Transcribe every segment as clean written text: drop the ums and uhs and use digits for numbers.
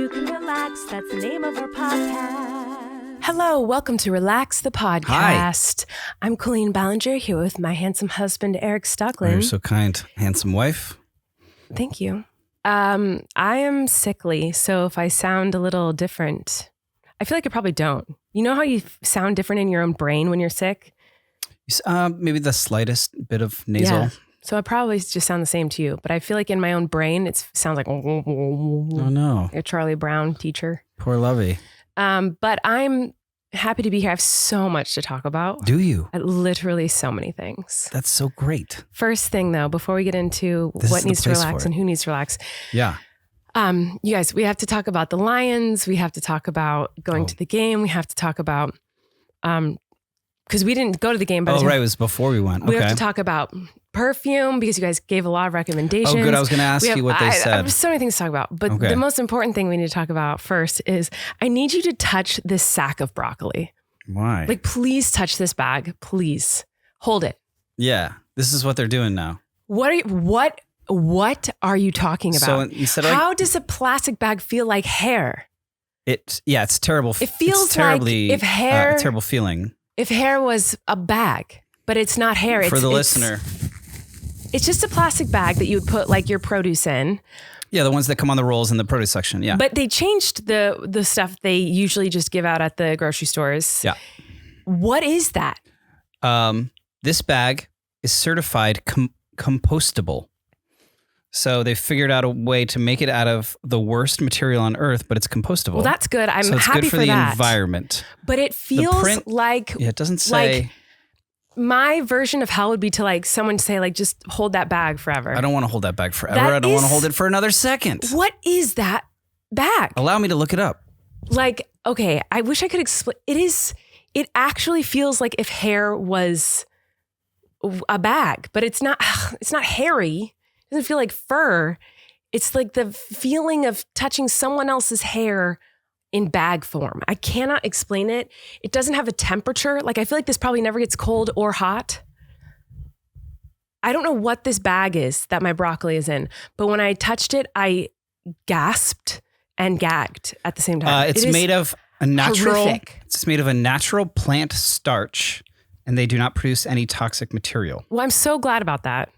you can relax. That's the name of our podcast. Hello, welcome to Relax the Podcast. Hi. I'm Colleen Ballinger here with my handsome husband, Erik Stocklin. Oh, you're so kind. Handsome wife. Thank you. I am sickly, so if I sound a little different, I feel like I probably don't. You know how you sound different in your own brain when you're sick? Maybe the slightest bit of nasal. Yeah. So I probably just sound the same to you, but I feel like in my own brain, it sounds like, oh no, a Charlie Brown teacher. Poor Lovey. But I'm happy to be here. I have so much to talk about. Do you? Literally so many things. That's so great. First thing though, before we get into what needs to relax and who needs to relax. Yeah. You guys, we have to talk about the Lions. We have to talk about going to the game. We have to talk about, because we didn't go to the game. Right. It was before we went. We have to talk about Perfume because you guys gave a lot of recommendations. Oh, good. I was going to ask you what they said. I have so many things to talk about. But the most important thing we need to talk about first is I need you to touch this sack of broccoli. Why? Like, please touch this bag. Please. Hold it. Yeah. This is what they're doing now. What are you talking about? So how does a plastic bag feel like hair? It's terrible. It feels terribly, like if hair, a terrible feeling. If hair was a bag, but it's not hair. For the listener. It's just a plastic bag that you would put like your produce in. Yeah, the ones that come on the rolls in the produce section. Yeah. But they changed the stuff they usually just give out at the grocery stores. Yeah. What is that? This bag is certified compostable. So they figured out a way to make it out of the worst material on earth, but it's compostable. Well, that's good. I'm so it's happy good for the that. Environment. But it feels like... Yeah, it doesn't say... Like, my version of hell would be to like someone say like, just hold that bag forever. I don't want to hold that bag forever. I don't want to hold it for another second. What is that bag? Allow me to look it up. Like, okay, I wish I could explain. It actually feels like if hair was a bag, but it's not hairy. It doesn't feel like fur. It's like the feeling of touching someone else's hair in bag form. I cannot explain it. It doesn't have a temperature. Like, I feel like this probably never gets cold or hot. I don't know what this bag is that my broccoli is in, but when I touched it, I gasped and gagged at the same time. It's made of a natural. Horrific. It's made of a natural plant starch, and they do not produce any toxic material. Well, I'm so glad about that.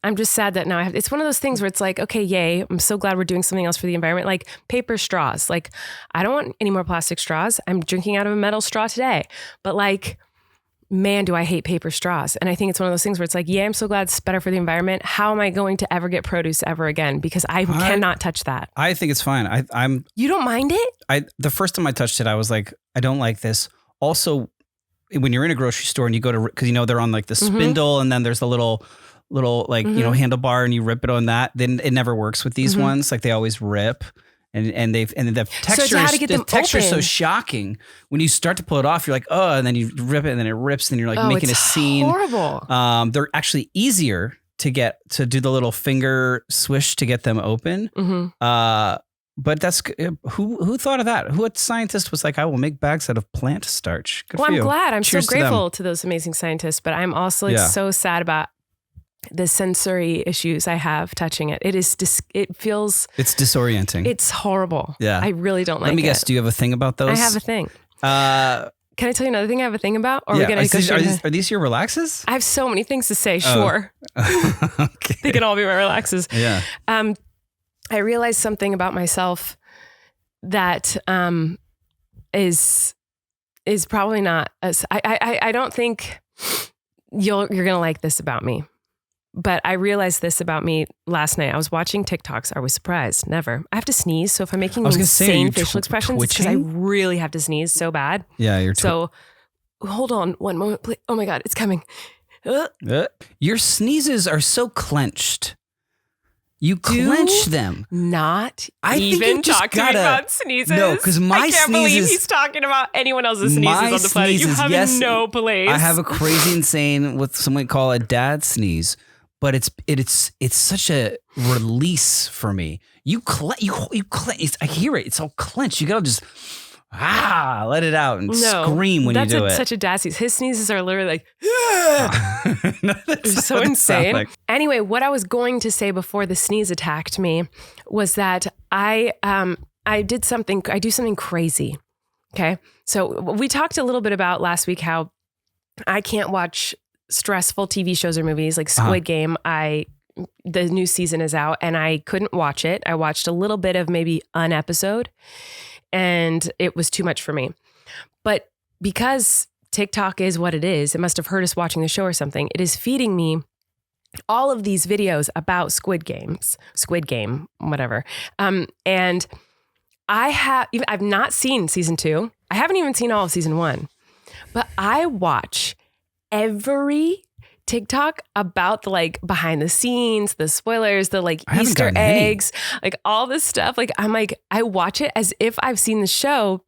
I'm just sad that now it's one of those things where it's like, okay, yay. I'm so glad we're doing something else for the environment. Like paper straws. Like, I don't want any more plastic straws. I'm drinking out of a metal straw today, but like, man, do I hate paper straws. And I think it's one of those things where it's like, yeah, I'm so glad it's better for the environment. How am I going to ever get produce ever again? Because I cannot touch that. I think it's fine. You don't mind it? The first time I touched it, I was like, I don't like this. Also, when you're in a grocery store and you go to, because they're on like the spindle and then there's the little like, handlebar and you rip it on that, then it never works with these ones. Like they always rip and the texture is so shocking. When you start to pull it off, you're like, oh, and then you rip it and then it rips and you're like making a scene. Horrible. They're actually easier to do the little finger swish to get them open. But that's who thought of that? What scientist was like, I will make bags out of plant starch? Good for you. I'm glad. I'm Cheers so grateful to those amazing scientists, but I'm also like so sad about the sensory issues I have touching it. It feels... It's disorienting. It's horrible. Yeah. I really don't like it. Let me guess, do you have a thing about those? I have a thing. Can I tell you another thing I have a thing about? Or yeah. are we gonna are these your relaxes? I have so many things to say, sure. Okay. They can all be my relaxes. Yeah. I realized something about myself that is probably not as... I don't think you're going to like this about me. But I realized this about me last night. I was watching TikToks. I was surprised. Never. I have to sneeze. So if I'm making insane facial expressions, it's because I really have to sneeze so bad. Yeah, you're so hold on one moment, please. Oh my God, it's coming. Your sneezes are so clenched. You clench them. Not I even think you just talking about sneezes. No, because I can't believe he's talking about anyone else's sneezes on the planet. You have no place. I have a crazy insane what some might call a dad sneeze. But it's such a release for me. You clench. I hear it. It's all clenched. You gotta just let it out and scream when you do it. That's such a dad sneeze. His sneezes are literally like, it's so insane. Like. Anyway, what I was going to say before the sneeze attacked me was that I I do something crazy. Okay. So we talked a little bit about last week how I can't watch stressful TV shows or movies like Squid Game. The new season is out and I couldn't watch it. I watched a little bit of maybe an episode and it was too much for me. But because TikTok is what it is, it must have heard us watching the show or something. It is feeding me all of these videos about Squid Game, whatever. And I've not seen season 2. I haven't even seen all of season 1, but I watch every TikTok about the like behind the scenes, the spoilers, the like Easter eggs, like all this stuff. Like I'm like, I watch it as if I've seen the show,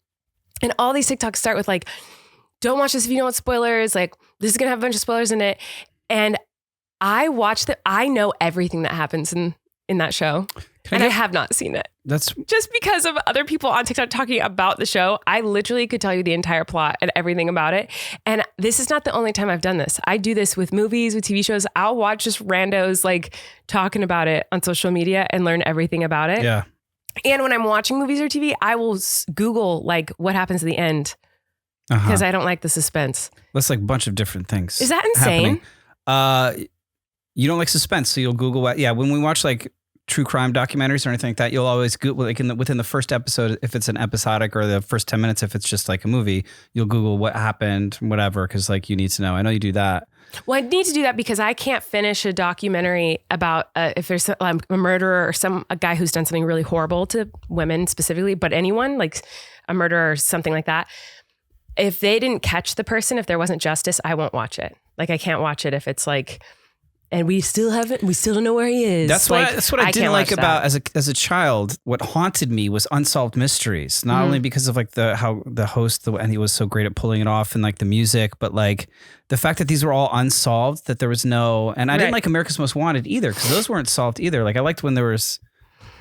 and all these TikToks start with like, don't watch this if you don't want spoilers. Like this is going to have a bunch of spoilers in it. And I watch I know everything that happens in that show. I have not seen it. That's just because of other people on TikTok talking about the show. I literally could tell you the entire plot and everything about it. And this is not the only time I've done this. I do this with movies, with TV shows. I'll watch just randos like talking about it on social media and learn everything about it. Yeah. And when I'm watching movies or TV, I will Google like what happens at the end because I don't like the suspense. That's like a bunch of different things. Is that insane? You don't like suspense, so you'll Google what. Yeah, when we watch like true crime documentaries or anything like that, you'll always Google like within the first episode, if it's an episodic, or the first 10 minutes, if it's just like a movie, you'll Google what happened, whatever, because like you need to know. I know you do that. Well, I need to do that because I can't finish a documentary about if there's a murderer or a guy who's done something really horrible to women specifically, but anyone like a murderer or something like that. If they didn't catch the person, if there wasn't justice, I won't watch it. Like I can't watch it if it's like, and we still don't know where he is. That's what I didn't like about as a child. What haunted me was unsolved mysteries. Not only because of like how the host and he was so great at pulling it off and like the music, but like the fact that these were all unsolved. That there was no, and I didn't like America's Most Wanted either because those weren't solved either. Like I liked when there was.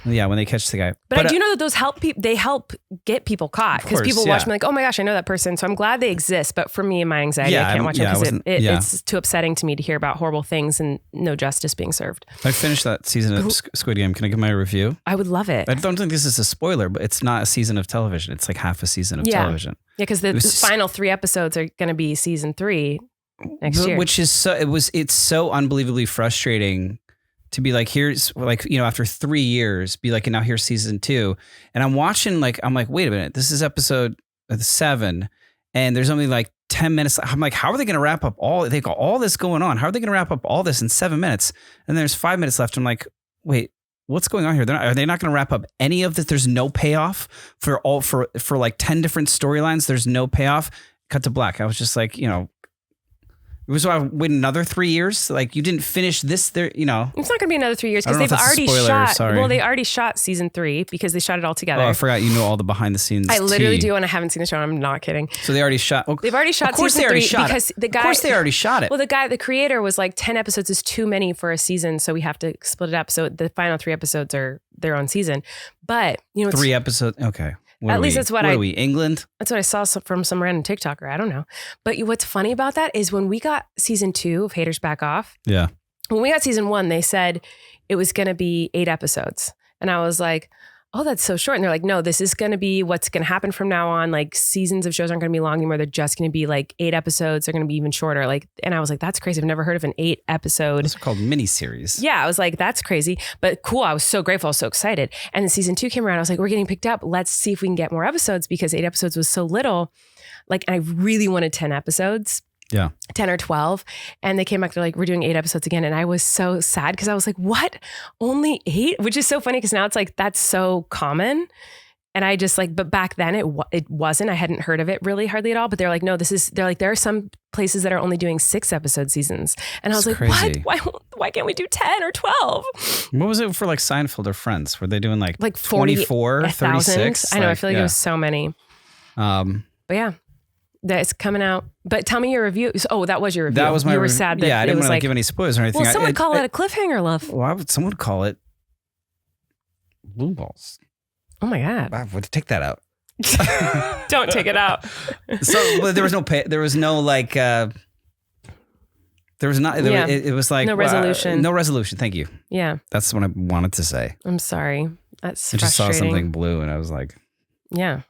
Yeah, when they catch the guy. But I do know that those help people. They help get people caught because people watch me like, oh my gosh, I know that person. So I'm glad they exist. But for me and my anxiety, I can't watch it because it's too upsetting to me to hear about horrible things and no justice being served. I finished that season of Squid Game. Can I give my review? I would love it. I don't think this is a spoiler, but it's not a season of television. It's like half a season of television. Yeah, because the final 3 episodes are going to be season 3 next year. Which is it's so unbelievably frustrating. To be like, here's like, after 3 years, be like, and now here's season 2. And I'm watching, like, I'm like, wait a minute, this is episode 7. And there's only like 10 minutes. I'm like, how are they going to wrap up they got all this going on. How are they going to wrap up all this in 7 minutes? And there's 5 minutes left. I'm like, wait, what's going on here? Are they not going to wrap up any of this? There's no payoff for like 10 different storylines. There's no payoff. Cut to black. I was just like, So I wait another 3 years. Like you didn't finish this there, It's not going to be another 3 years because they've already shot. Sorry. Well, they already shot season 3 because they shot it all together. Oh, I forgot you know all the behind the scenes. I literally do, and I haven't seen the show. I'm not kidding. So they already shot. Well, they've already shot. Of course, season they already 3 shot because the guy. Of course, they already shot it. Well, the creator was like 10 episodes is too many for a season, so we have to split it up. So the final 3 episodes are their own season. But 3 episodes. Okay. At least that's what are we, England? That's what I saw from some random TikToker. I don't know. But what's funny about that is when we got season 2 of Haters Back Off. Yeah. When we got season 1, they said it was going to be 8 episodes. And I was like, oh, that's so short. And they're like, no, this is going to be what's going to happen from now on. Like seasons of shows aren't going to be long anymore. They're just going to be like 8 episodes. They're going to be even shorter. Like, and I was like, that's crazy. I've never heard of an 8 episode. Those are called miniseries. Yeah. I was like, that's crazy, but cool. I was so grateful. I was so excited. And then season 2 came around. I was like, we're getting picked up. Let's see if we can get more episodes because 8 episodes was so little. Like, I really wanted 10 episodes. Yeah. 10 or 12. And they came back, they're like, we're doing 8 episodes again. And I was so sad because I was like, what? Only 8? Which is so funny because now it's like, that's so common. And I just like, but back then it wasn't. I hadn't heard of it really hardly at all. But they're like, no, they're like, there are some places that are only doing 6 episode seasons. And I was like, crazy. What? Why can't we do 10 or 12? What was it for like Seinfeld or Friends? Were they doing like 40, 24, 36? I know. I feel like it was so many. But yeah. That's coming out. But tell me your review. Oh, that was your review. That was my You were sad that I it didn't was want to like, give any spoilers or anything. Well, some would call it a cliffhanger, love. Why would someone call it blue balls? Oh my God. I would take that out. Don't take it out. So there was no like, there was not, it was like. No resolution. No resolution. Thank you. Yeah. That's what I wanted to say. I'm sorry. That's I just saw frustrating. something blue and I was like, Yeah.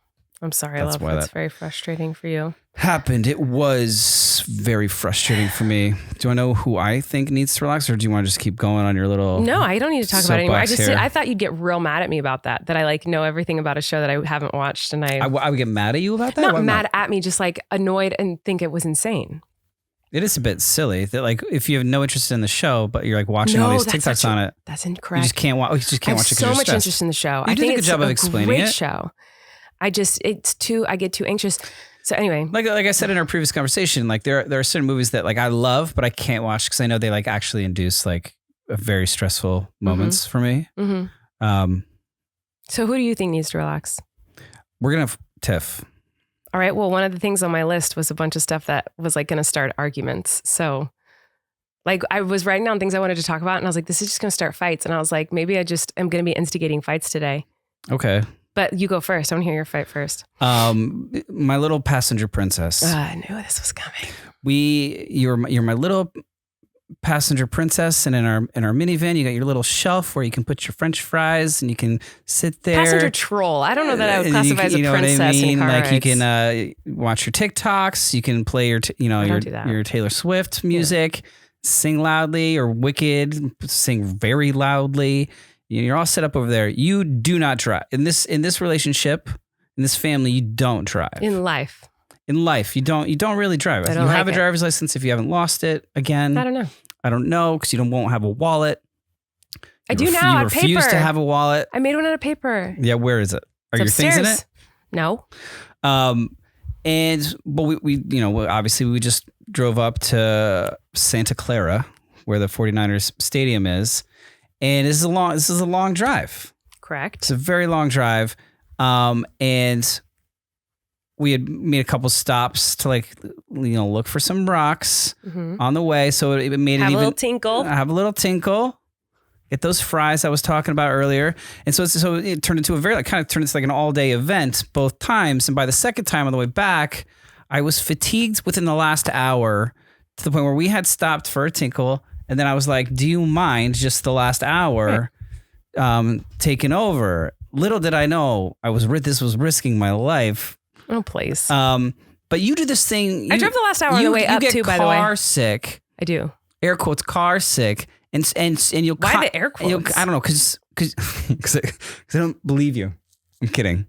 I'm sorry, That's love. why That's that- very frustrating for you. happened. It was very frustrating for me. Do I know who I think needs to relax, or do you want to just keep going on your little? No, I don't need to talk about it anymore. soapbox here? I thought you'd get real mad at me about that. That I like know everything about a show that I haven't watched, and I would get mad at you about that. not Why mad at me, just like annoyed and think it was insane. It is a bit silly that like if you have no interest in the show, but you're like watching all these TikToks on it, That's you incorrect. just can't watch. You just can't I have watch it. 'Cause so you're much stressed. interest in the show. You I did think a good it's job of a explaining great it. show. I get too anxious. So anyway, Like I said in our previous conversation, like there are certain movies that like I love, but I can't watch because I know they like actually induce like very stressful moments for me. mm-hmm. So who do you think needs to relax? We're gonna have Tiff. All right. Well, one of the things on my list was a bunch of stuff that was like going to start arguments. So like I was writing down things I wanted to talk about and I was like, this is just going to start fights. And I was like, maybe I just am going to be instigating fights today. Okay. But you go first. I want to hear your fight first. My little passenger princess. I knew this was coming. You're my little passenger princess, and in our minivan, you got your little shelf where you can put your French fries, and you can sit there. Passenger troll. I don't know that I would And classify as a know what princess in car Like you rides. can watch your TikToks. You can play your don't do that. your Taylor Swift music, sing loudly, or Wicked, sing very loudly. You're all set up over there. You do not drive in this relationship, in this family. You don't drive In life. In life, you don't really drive. I You don't have like a it. driver's license if you haven't lost it. Again, I don't know. I don't know because won't have a wallet. I do now. You On refuse paper. to have a wallet. I made one out of paper. Yeah, where is it? Are your It's things in upstairs. it? No. But we obviously we just drove up to Santa Clara, where the 49ers stadium is, and this is a long drive. Correct. It's a very long drive, and we had made a couple stops to look for some rocks on the way, so it made Have it a even little tinkle. have a little tinkle. Get those fries I was talking about earlier. And so it turned into like an all day event both times. And by the second time on the way back, I was fatigued within the last hour to the point where we had stopped for a tinkle. And then I was like, do you mind just the last hour taking over? Little did I know this was risking my life. Oh, please. But you do this thing. I drove the last hour on the way up too, by the way. You get car sick. I do. Air quotes, car sick. And you'll Why the air quotes? I don't know, because I don't believe you. I'm kidding.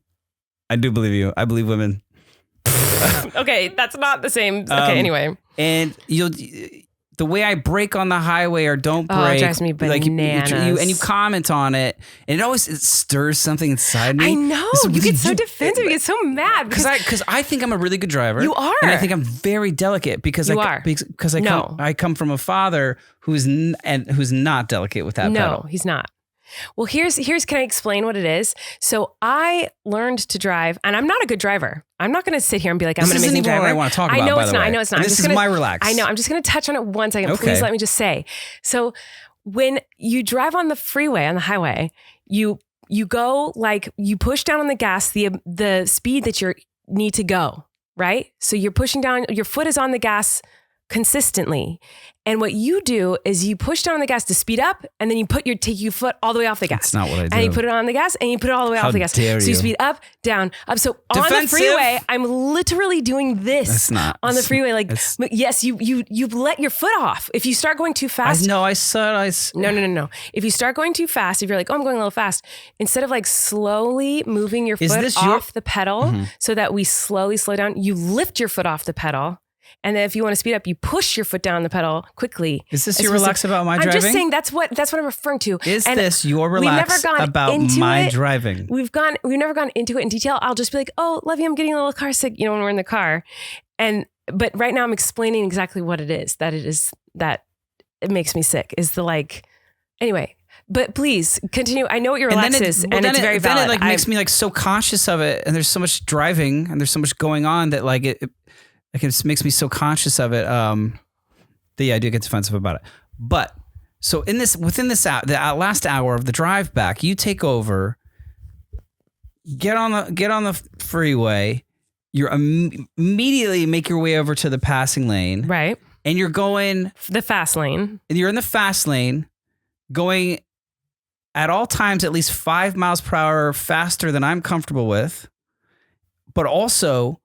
I do believe you. I believe women. Okay, that's not the same. Okay, anyway. And the way I brake on the highway or don't brake. Oh, it drives me bananas. And you comment on it, and it stirs something inside me. I know. It's You really get so defensive. You get so mad. Because I think I'm a really good driver. You are. And I think I'm very delicate because I come from a father who's not delicate with that pedal. No, he's not. Well, here's can I explain what it is? So I learned to drive, and I'm not a good driver. I'm not going to sit here and be like, I'm an amazing driver. What I want to talk about. I know by it's the not. way. I know it's not. And this is my relax. I know. I'm just going to touch on it 1 second. Okay. Please let me just say. So when you drive on the freeway, on the highway, you go like you push down on the gas the speed that you need to go, right? So you're pushing down. Your foot is on the gas consistently. And what you do is you push down on the gas to speed up, and then you take your foot all the way off the gas. That's not what I do. And you put it on the gas, and you put it all the way off the gas. dare So you you. speed up, down, up. So on the Defensive. freeway, I'm literally doing this That's not on the freeway. Like, it's- yes, you let your foot off. If you start going too fast, No. If you start going too fast, if you're like, oh, I'm going a little fast, instead of like slowly moving your Is foot this your- off the pedal so that we slowly slow down, you lift your foot off the pedal. And then if you want to speed up, you push your foot down the pedal quickly. Is this your relax about my driving? I'm just saying that's what I'm referring to. Is And this your relax about my driving? We've never gone into it in detail. I'll just be like, oh, Levy, I'm getting a little car sick, when we're in the car. But right now I'm explaining exactly what it is that it makes me sick is the anyway. But please continue. I know what your relax is, and it's very valid. Then it makes me so conscious of it, and there's so much driving, and there's so much going on that it makes me so conscious of it. That I do get defensive about it. But so within the last hour of the drive back, you take over, get on the freeway, you immediately make your way over to the passing lane, right, and you're going the fast lane. and you're in the fast lane, going at all times at least 5 miles per hour faster than I'm comfortable with, but also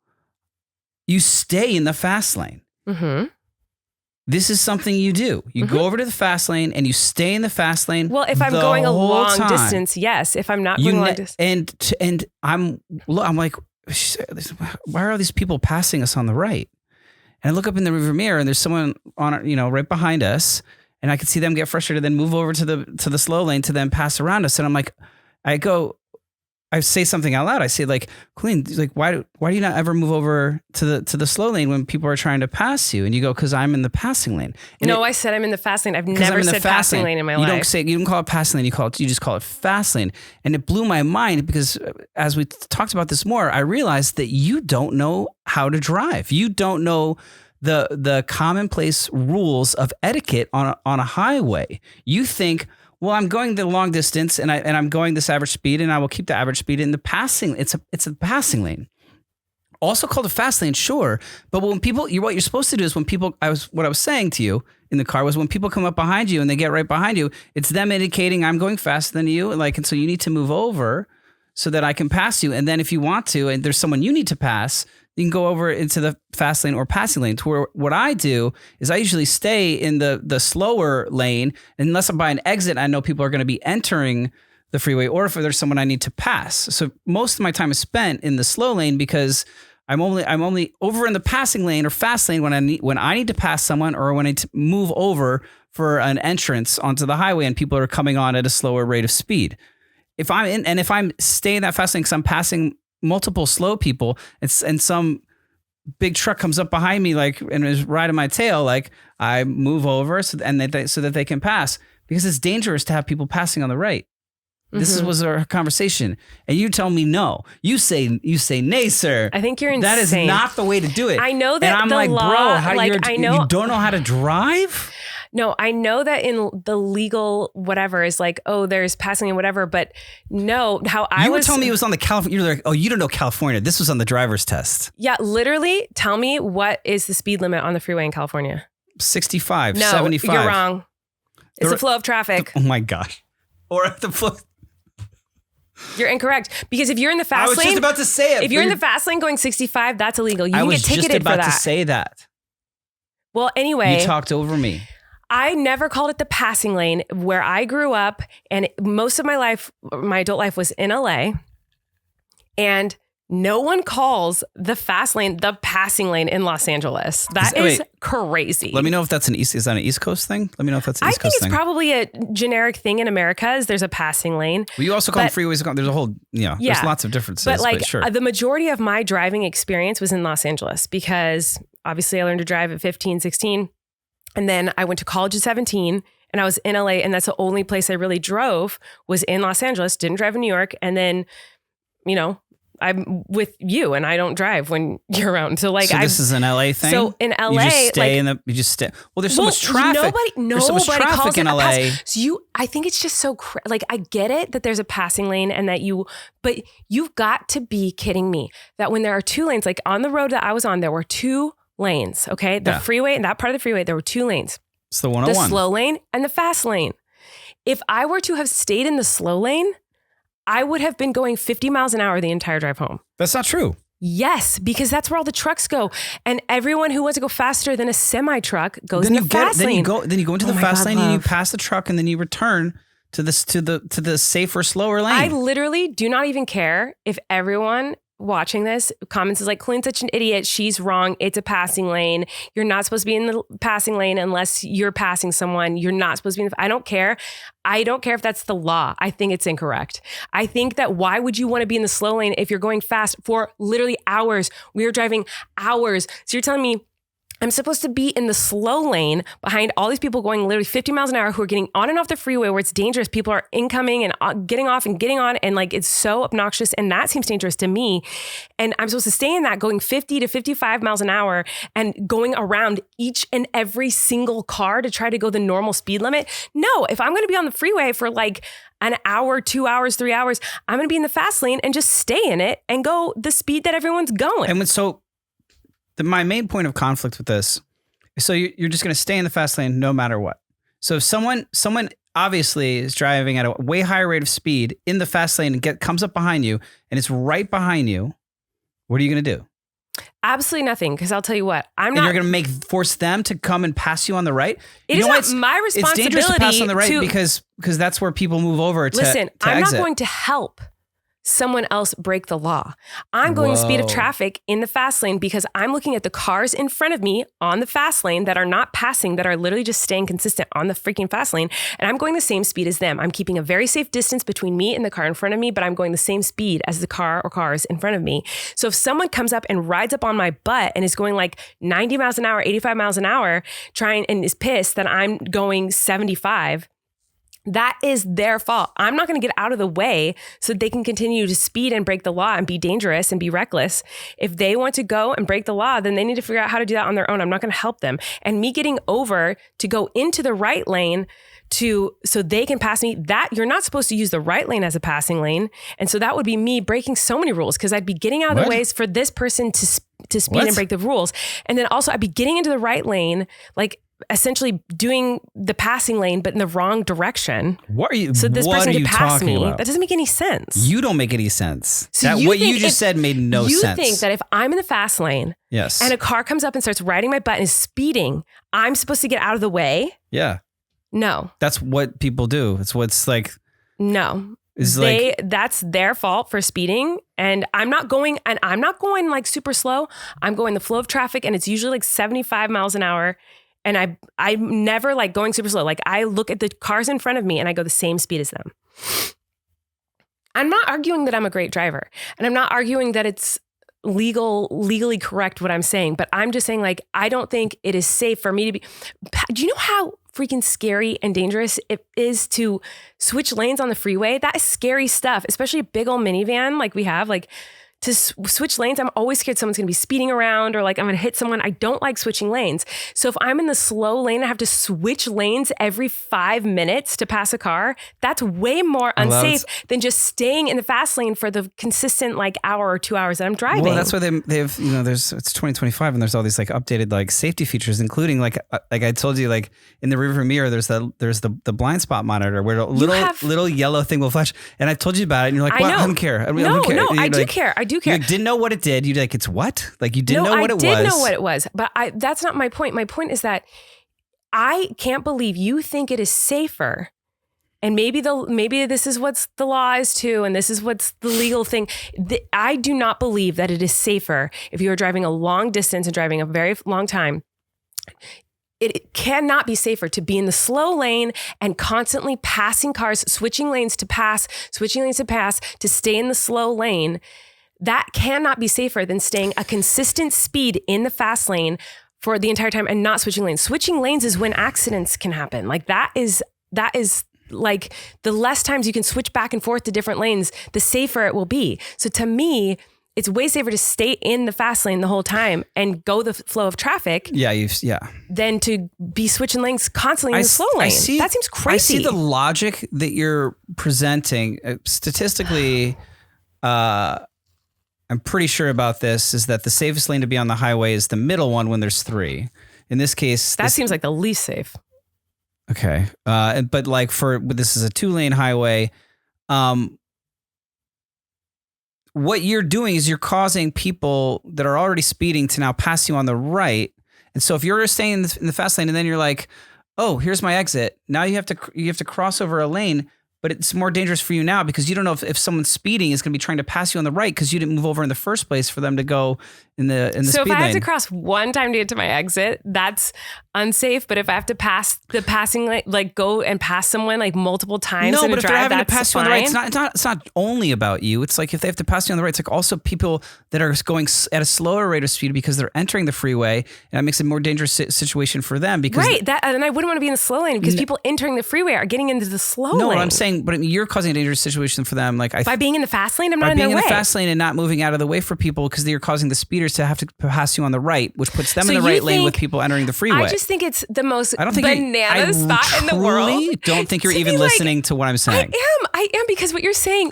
you stay in the fast lane. Mm-hmm. This is something you do. You go over to the fast lane and you stay in the fast lane. Well, if I'm going a long distance, yes. If I'm not going a long distance. And I'm like, why are all these people passing us on the right? And I look up in the rearview mirror and there's someone on, right behind us, and I can see them get frustrated, then move over to the slow lane to then pass around us. And I'm like, I say something out loud. I say like, Colleen, like, why do you not ever move over to the slow lane when people are trying to pass you? And you go, because I'm in the passing lane. And I said I'm in the fast lane. I've never said passing lane in my life. You don't call it passing lane. You just call it fast lane. And it blew my mind because as we talked about this more, I realized that you don't know how to drive. You don't know the commonplace rules of etiquette on a highway. You think, well, I'm going the long distance and I'm going this average speed, and I will keep the average speed in the passing. It's a passing lane, also called a fast lane, sure. But when people, what you're supposed to do is when people, what I was saying to you in the car was when people come up behind you and they get right behind you, it's them indicating I'm going faster than you, and so you need to move over so that I can pass you. And then if you want to, and there's someone you need to pass, you can go over into the fast lane or passing lane. To where what I do is I usually stay in the slower lane unless I'm by an exit. I know people are going to be entering the freeway, or if there's someone I need to pass. So most of my time is spent in the slow lane because I'm only over in the passing lane or fast lane when I need to pass someone, or when I need to move over for an entrance onto the highway and people are coming on at a slower rate of speed. If I'm staying in that fast lane because I'm passing multiple slow people and some big truck comes up behind me and is riding my tail, I move over so that they can pass, because it's dangerous to have people passing on the right. This was our conversation, and you tell me no. You say nay, sir. I think you're insane. That is not the way to do it. I know that, and I'm the like, law, bro, you don't know how to drive? No, I know that in the legal whatever is there's passing and whatever, but no, you were telling me it was on the California. You're like, oh, you don't know California. This was on the driver's test. Yeah, literally. Tell me, what is the speed limit on the freeway in California? 65, no, 75. You're wrong. It's the flow of traffic. Oh my gosh. Or the flow. You're incorrect, because if you're in the fast lane, I was just about to say it. If you're in the fast lane going 65, that's illegal. You can get ticketed for that. I was just about to say that. Well, anyway, you talked over me. I never called it the passing lane. Where I grew up, and most of my life, my adult life, was in LA, and no one calls the fast lane the passing lane in Los Angeles. That is crazy. Let me know if that's is that an East Coast thing? Let me know if that's an East Coast thing. I think it's probably a generic thing in America. Is there's a passing lane. Well, you also call them freeways. There's a whole, there's lots of differences. But sure. The majority of my driving experience was in Los Angeles, because obviously I learned to drive at 15, 16. And then I went to college at 17, and I was in LA, and that's the only place I really drove was in Los Angeles. Didn't drive in New York. And then, I'm with you, and I don't drive when you're around. So this is an LA thing. So in LA, you just stay. Well, there's so much traffic. There's so much traffic in LA. I think it's just so I get it that there's a passing lane and but you've got to be kidding me that when there are two lanes, on the road that I was on, there were two lanes. Okay. The freeway, and that part of the freeway, there were two lanes. It's the 101. The slow lane and the fast lane. If I were to have stayed in the slow lane, I would have been going 50 miles an hour the entire drive home. That's not true. Yes, because that's where all the trucks go. And everyone who wants to go faster than a semi truck goes in the fast lane. Then you go into the fast lane and you pass the truck, and then you return to the safer, slower lane. I literally do not even care if everyone watching this comments is like, Colleen's such an idiot. She's wrong. It's a passing lane. You're not supposed to be in the passing lane unless you're passing someone. You're not supposed to be I don't care. I don't care if that's the law. I think it's incorrect. I think that why would you want to be in the slow lane if you're going fast for literally hours? We are driving hours. So you're telling me I'm supposed to be in the slow lane behind all these people going literally 50 miles an hour who are getting on and off the freeway where it's dangerous. People are incoming and getting off and getting on, and it's so obnoxious, and that seems dangerous to me. And I'm supposed to stay in that going 50 to 55 miles an hour and going around each and every single car to try to go the normal speed limit. No, if I'm going to be on the freeway for an hour, 2 hours, 3 hours, I'm going to be in the fast lane and just stay in it and go the speed that everyone's going. And my main point of conflict with this is, so you're just going to stay in the fast lane no matter what. So if someone obviously is driving at a way higher rate of speed in the fast lane and comes up behind you and it's right behind you, what are you going to do? Absolutely nothing, because I'll tell you what, And you're going to force them to come and pass you on the right? It is not my responsibility. It's dangerous to pass on the right because that's where people move over to Listen, I'm exit. not going to help someone else break the law. I'm going the speed of traffic in the fast lane because I'm looking at the cars in front of me on the fast lane that are not passing, that are literally just staying consistent on the freaking fast lane. And I'm going the same speed as them. I'm keeping a very safe distance between me and the car in front of me, but I'm going the same speed as the car or cars in front of me. So if someone comes up and rides up on my butt and is going like 90 miles an hour, 85 miles an hour, and is pissed that I'm going 75, that is their fault. I'm not going to get out of the way so they can continue to speed and break the law and be dangerous and be reckless. If they want to go and break the law, then they need to figure out how to do that on their own. I'm not going to help them. And me getting over to go into the right lane so they can pass me, that you're not supposed to use the right lane as a passing lane. And so that would be me breaking so many rules, because I'd be getting out of the ways for this person to speed and break the rules. And then also I'd be getting into the right lane, like essentially doing the passing lane, but in the wrong direction. What are you? So this person could pass me. About? That doesn't make any sense. You don't make any sense. So what you just said made no sense. You think that if I'm in the fast lane, yes, and a car comes up and starts riding my butt and is speeding, I'm supposed to get out of the way? Yeah. No. That's what people do. It's what's like. No. That's their fault for speeding. And I'm not going like super slow. I'm going the flow of traffic, and it's usually like 75 miles an hour. And I'm never like going super slow. Like I look at the cars in front of me and I go the same speed as them. I'm not arguing that I'm a great driver, and I'm not arguing that it's legally correct what I'm saying, but I'm just saying, like, I don't think it is safe for me to be. Do you know how freaking scary and dangerous it is to switch lanes on the freeway? That is scary stuff, especially a big old minivan like we have. Like, to switch lanes, I'm always scared someone's going to be speeding around, or like I'm going to hit someone. I don't like switching lanes. So if I'm in the slow lane, I have to switch lanes every 5 minutes to pass a car. That's way more unsafe than just staying in the fast lane for the consistent like hour or 2 hours that I'm driving. Well, that's why they have, it's 2025 and there's all these like updated like safety features, including like I told you, like in the rearview mirror, there's the blind spot monitor where a little yellow thing will flash. And I told you about it and you're like, well, I don't care. I do care. I do care. You didn't know what it did. You're like, it's what? Like you didn't know what it was. I did know what it was, but that's not my point. My point is that I can't believe you think it is safer. And maybe this is what the law is too, and this is what's the legal thing. I do not believe that it is safer if you are driving a long distance and driving a very long time. It cannot be safer to be in the slow lane and constantly passing cars, switching lanes to pass, to stay in the slow lane. That cannot be safer than staying a consistent speed in the fast lane for the entire time and not switching lanes. Switching lanes is when accidents can happen. Like that is like the less times you can switch back and forth to different lanes, the safer it will be. So to me, it's way safer to stay in the fast lane the whole time and go the flow of traffic. Than to be switching lanes constantly in the slow lane. That seems crazy. I see the logic that you're presenting. Statistically, I'm pretty sure about this, is that the safest lane to be on the highway is the middle one when there's three. In this case, that seems like the least safe. Okay. But like this is a 2-lane highway. What you're doing is you're causing people that are already speeding to now pass you on the right. And so if you're staying in the fast lane and then you're like, oh, here's my exit. Now you have to cross over a lane, but it's more dangerous for you now because you don't know if someone's speeding is going to be trying to pass you on the right because you didn't move over in the first place for them to go in the speed lane. So if I have to cross one time to get to my exit, that's unsafe. But if I have to pass the passing lane, like go and pass someone like multiple times, but if they're having to pass you on the right, it's not only about you. It's like if they have to pass you on the right, it's like also people that are going at a slower rate of speed because they're entering the freeway, and that makes it a more dangerous situation for them. Because and I wouldn't want to be in the slow lane because people entering the freeway are getting into the slow lane. No, what I'm saying, but you're causing a dangerous situation for them. Like by being in the fast lane, I'm not in their way. By being in the fast lane and not moving out of the way for people because you're causing the speeders to have to pass you on the right, which puts them in the right lane with people entering the freeway. I just think it's the most bananas thought in the world. I don't think you're even listening to what I'm saying. I am because what you're saying,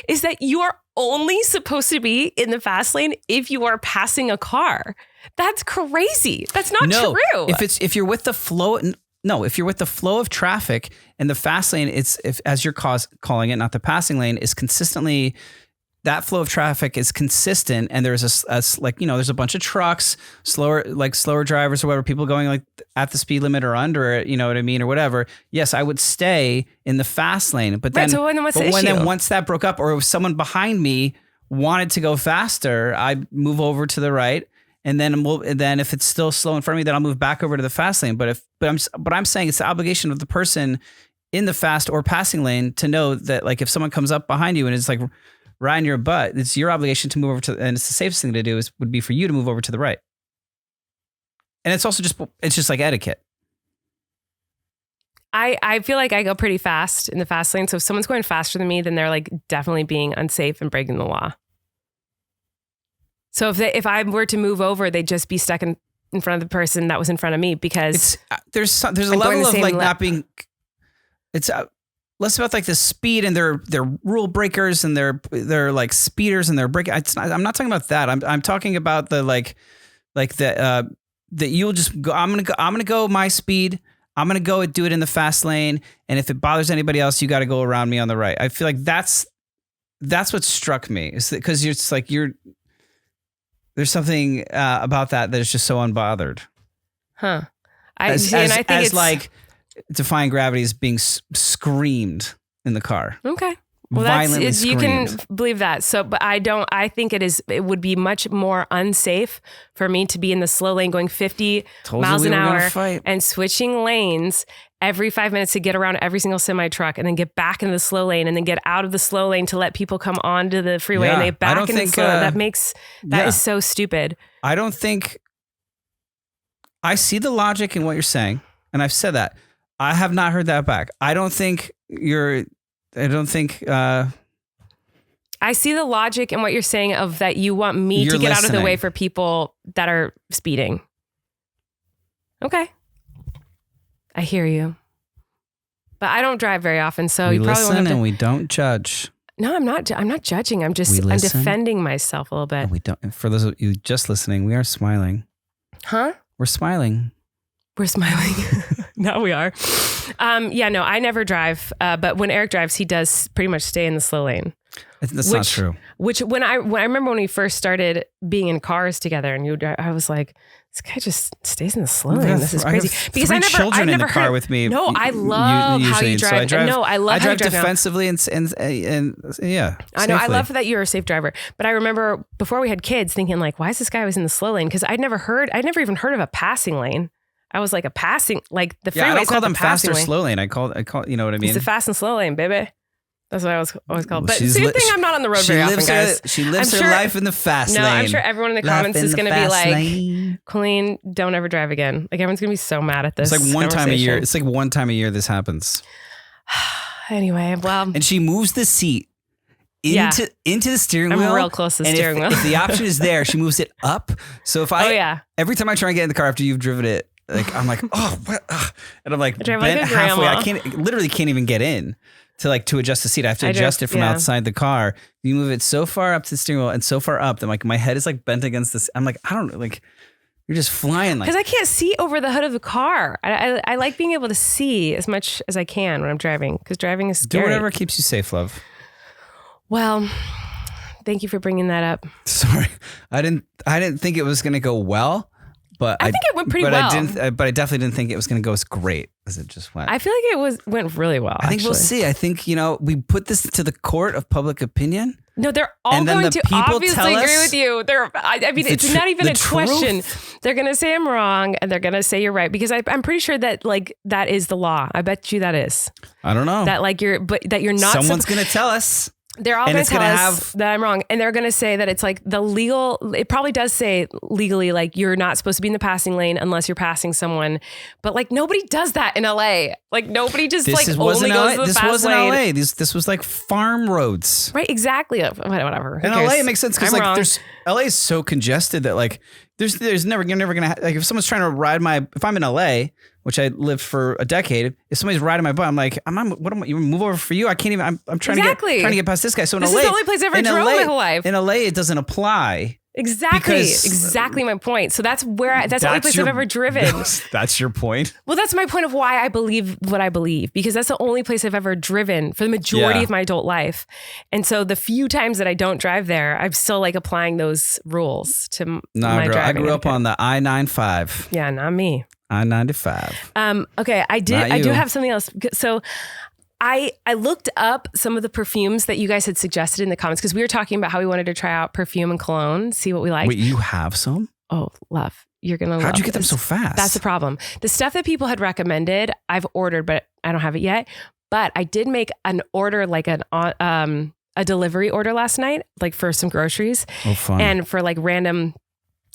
is that you are only supposed to be in the fast lane if you are passing a car. That's crazy. That's not true. If you're with the flow, if you're with the flow of traffic and the fast lane, as you're calling it, not the passing lane, is consistently, that flow of traffic is consistent, and there's there's a bunch of trucks, slower drivers or whatever, people going like at the speed limit or under it, you know what I mean, or whatever. Yes, I would stay in the fast lane, but then, once that broke up, or if someone behind me wanted to go faster, I move over to the right, and then if it's still slow in front of me, then I'll move back over to the fast lane. But I'm saying it's the obligation of the person in the fast or passing lane to know that, like, if someone comes up behind you and it's like right in your butt, it's your obligation to move over to, and it's the safest thing to do would be for you to move over to the right. And it's also just like etiquette. I feel like I go pretty fast in the fast lane. So if someone's going faster than me, then they're like definitely being unsafe and breaking the law. So if I were to move over, they'd just be stuck in front of the person that was in front of me, because there's a level of like not being, it's less about like the speed, and they're rule breakers, and they're like speeders, and they're breaking. I'm not talking about that. I'm talking about the that you'll just go. I'm gonna go my speed. I'm gonna go do it in the fast lane, and if it bothers anybody else, you got to go around me on the right. I feel like that's what struck me, is because there's something about that is just so unbothered. Huh. I think it's like defying gravity is being screamed in the car. Okay. Well, violently you screamed. can believe that. So, but I think it would be much more unsafe for me to be in the slow lane going 50 miles an hour and switching lanes every 5 minutes to get around every single semi truck, and then get back into the slow lane, and then get out of the slow lane to let people come onto the freeway, and they get back into the slow lane. That is so stupid. I don't think, I see the logic in what you're saying, and I've said that. I have not heard that back. I see the logic in what you're saying of that you want me to get out of the way for people that are speeding. Okay. I hear you. But I don't drive very often, so you probably won't have to. And we don't judge. No, I'm not judging. I'm defending myself a little bit. And we don't. For those of you just listening, we are smiling. Huh? We're smiling. We're smiling. Now we are. No, I never drive. But when Erik drives, he does pretty much stay in the slow lane. That's not true. Which when I remember when we first started being in cars together, and I was like, this guy just stays in the slow lane. This is crazy. Because I never car with me. No, I love how you drive. So I love how you drive defensively and yeah. I know. I love that you're a safe driver. But I remember before we had kids thinking like, why is this guy always in the slow lane? Because I'd never even heard of a passing lane. I was like the freeway. I don't call them fast or slow lane. I call, you know what I mean? It's the fast and slow lane, baby. That's what I was always called. But same thing, I'm not on the road very often, guys. She lives her life in the fast lane. No, I'm sure everyone in the comments is going to be like, Colleen, don't ever drive again. Like, everyone's going to be so mad at this. It's like one time a year. It's like one time a year this happens. Anyway, well. And she moves the seat into the steering wheel. I'm real close to the steering wheel. If the option is there, she moves it up. So if every time I try and get in the car after you've driven it, like, I'm like, oh, what? And I'm like bent halfway. I can't even get in to adjust the seat. I have to adjust it from outside the car. You move it so far up to the steering wheel and so far up that like my head is like bent against this. I'm like, I don't know, like you're just flying. Because I can't see over the hood of the car. I like being able to see as much as I can when I'm driving, because driving is scary. Do whatever keeps you safe, love. Well, thank you for bringing that up. Sorry, I didn't think it was going to go well. But I think it went pretty well. But I definitely didn't think it was going to go as great as it just went. I feel like it went really well. I think we'll see. I think, we put this to the court of public opinion. No, they're all going to obviously agree with you. It's not even a question. They're going to say I'm wrong, and they're going to say you're right, because I'm pretty sure that that is the law. I bet you that is. I don't know. That you're not. Someone's going to tell us. They're all going to tell us that I'm wrong. And they're going to say that it's like it probably does say legally, like, you're not supposed to be in the passing lane unless you're passing someone. But like, nobody does that in LA. Like, nobody just only goes to the fast lane. This wasn't LA. This was like farm roads. Right. Exactly. Whatever. In LA, it makes sense because LA is so congested that like, you're never going to like, if someone's trying to ride if I'm in LA, which I lived for a decade, if somebody's riding my butt, I'm like, you move over for you? I can't even, I'm trying to get past this guy. So in LA, is the only place I ever drove my whole life. In LA, it doesn't apply. Exactly my point. So that's the only place I've ever driven. That's your point? Well, that's my point of why I believe what I believe, because that's the only place I've ever driven for the majority of my adult life. And so the few times that I don't drive there, I'm still like applying those rules to my driving. I grew up on the I-95. Yeah, not me. I-95. Okay, I do have something else. So I looked up some of the perfumes that you guys had suggested in the comments, because we were talking about how we wanted to try out perfume and cologne, see what we like. Wait, you have some? Oh, love. You're going to love How'd you get them so fast? That's the problem. The stuff that people had recommended, I've ordered, but I don't have it yet. But I did make an order, like a delivery order last night, like for some groceries. Oh, fun. And for like random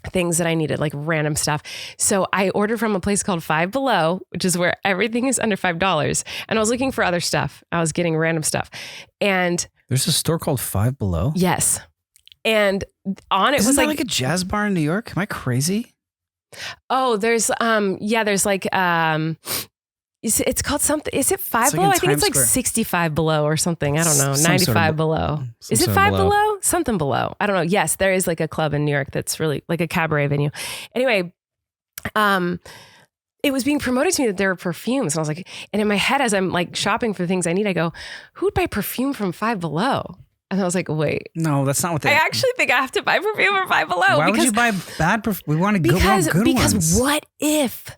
things that I needed, like random stuff. So I ordered from a place called Five Below, which is where everything is under $5. And I was looking for other stuff. I was getting random stuff. And there's a store called Five Below? Yes. And on it Isn't was that like a jazz bar in New York? Am I crazy? Oh, there's like it's called something. Is it Five Below? I think it's like Square. 65 below or something. I don't know. 95 below. Is it Five Below? Something below. I don't know. Yes, there is like a club in New York that's really like a cabaret venue. Anyway, it was being promoted to me that there were perfumes. And I was like, and in my head, as I'm like shopping for things I need, I go, who would buy perfume from Five Below? And I was like, wait. No, that's not what they... I actually think I have to buy perfume from Five Below. Why would you buy bad perfume? We want to go good ones. Because what if...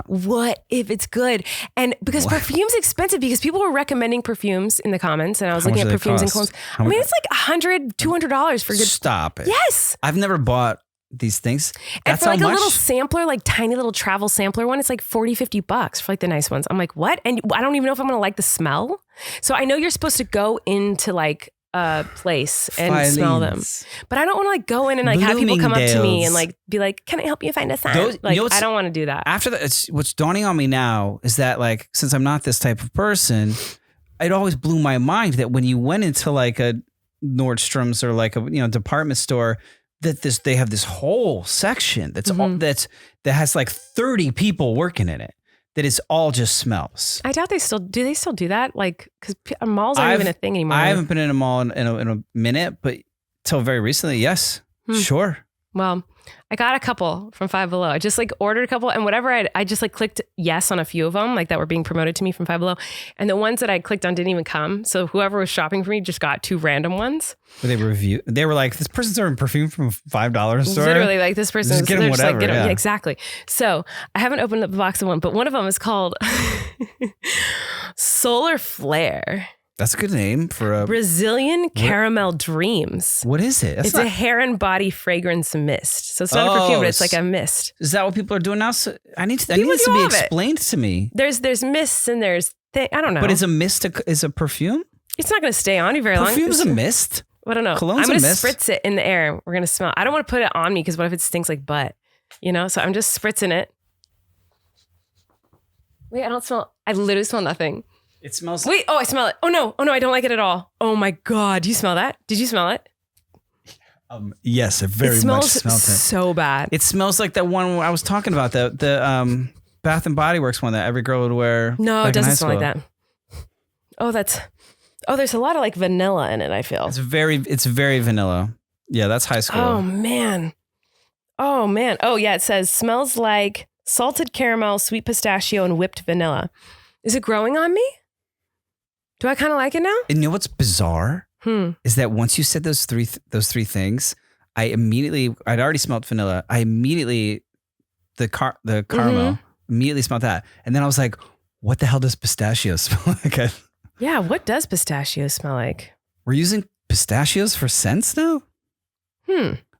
What if it's good? And because perfume's expensive, because people were recommending perfumes in the comments, and I was looking at perfumes and colognes. I mean, it's like $100, $200 for good. Stop it. Yes. I've never bought these things. That's and for like a little sampler, like tiny little travel sampler one, it's like $40-$50 for like the nice ones. I'm like, what? And I don't even know if I'm going to like the smell. So I know you're supposed to go into like a place and smell them, but I don't want to like go in and like have people come up to me and like be like, can I help you find a scent? Like, I don't want to do that. After that, what's dawning on me now is that like, since I'm not this type of person, it always blew my mind that when you went into like a Nordstrom's or like a department store, that they have this whole section that's that has like 30 people working in it. That is all just smells. I doubt they still do that? Like, because malls aren't even a thing anymore. I haven't been in a mall in a minute, but till very recently, yes, sure. Well, I got a couple from Five Below. I just like ordered a couple, and whatever I just like clicked yes on a few of them, like that were being promoted to me from Five Below, and the ones that I clicked on didn't even come. So whoever was shopping for me just got two random ones. Were they were like, this person's ordering perfume from $5 store. Literally, like this person. Just get them whatever. Yeah, exactly. So I haven't opened up the box of one, but one of them is called Solar Flare. That's a good name for a Brazilian Caramel Dreams. What is it? It's a hair and body fragrance mist. So it's not a perfume, but it's like a mist. Is that what people are doing now? So I need this to be explained to me. There's mists and there's I don't know. But is a mist is a perfume? It's not going to stay on you very long. Perfume's a mist? I don't know. Cologne's I'm going to spritz it in the air. We're going to smell. I don't want to put it on me because what if it stinks like butt? So I'm just spritzing it. Wait, I don't smell. I literally smell nothing. It smells. Wait, I smell it. Oh no, I don't like it at all. Oh my God. Do you smell that? Did you smell it? Yes, it very much smells it. So bad. It smells like that one I was talking about, the Bath and Body Works one that every girl would wear. No, it doesn't smell like that. There's a lot of like vanilla in it, I feel. It's very vanilla. Yeah, that's high school. Oh man. Oh yeah, it says smells like salted caramel, sweet pistachio, and whipped vanilla. Is it growing on me? Do I kind of like it now? And you know what's bizarre? Is that once you said those three things, I'd already smelled vanilla. The caramel, immediately smelled that. And then I was like, what the hell does pistachio smell like? Yeah, what does pistachio smell like? We're using pistachios for scents now?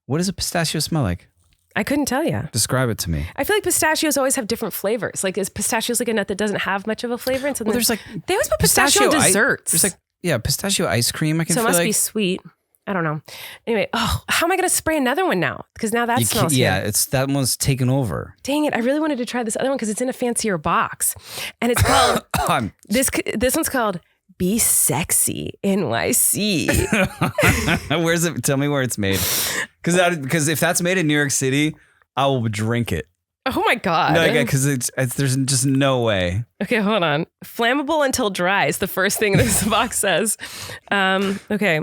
What does a pistachio smell like? I couldn't tell you. Describe it to me. I feel like pistachios always have different flavors. Like, is pistachios like a nut that doesn't have much of a flavor? And so there's like they always put pistachio in desserts. There's like pistachio ice cream. So it must be sweet. I don't know. Anyway, how am I going to spray another one now? Because now that smells good. Yeah, that one's taken over. Dang it! I really wanted to try this other one because it's in a fancier box, and it's called this one's called Be Sexy NYC. Where's it? Tell me where it's made. Because if that's made in New York City, I will drink it. Oh my God. No, because there's just no way. Okay, hold on. Flammable until dry is the first thing this box says. Okay.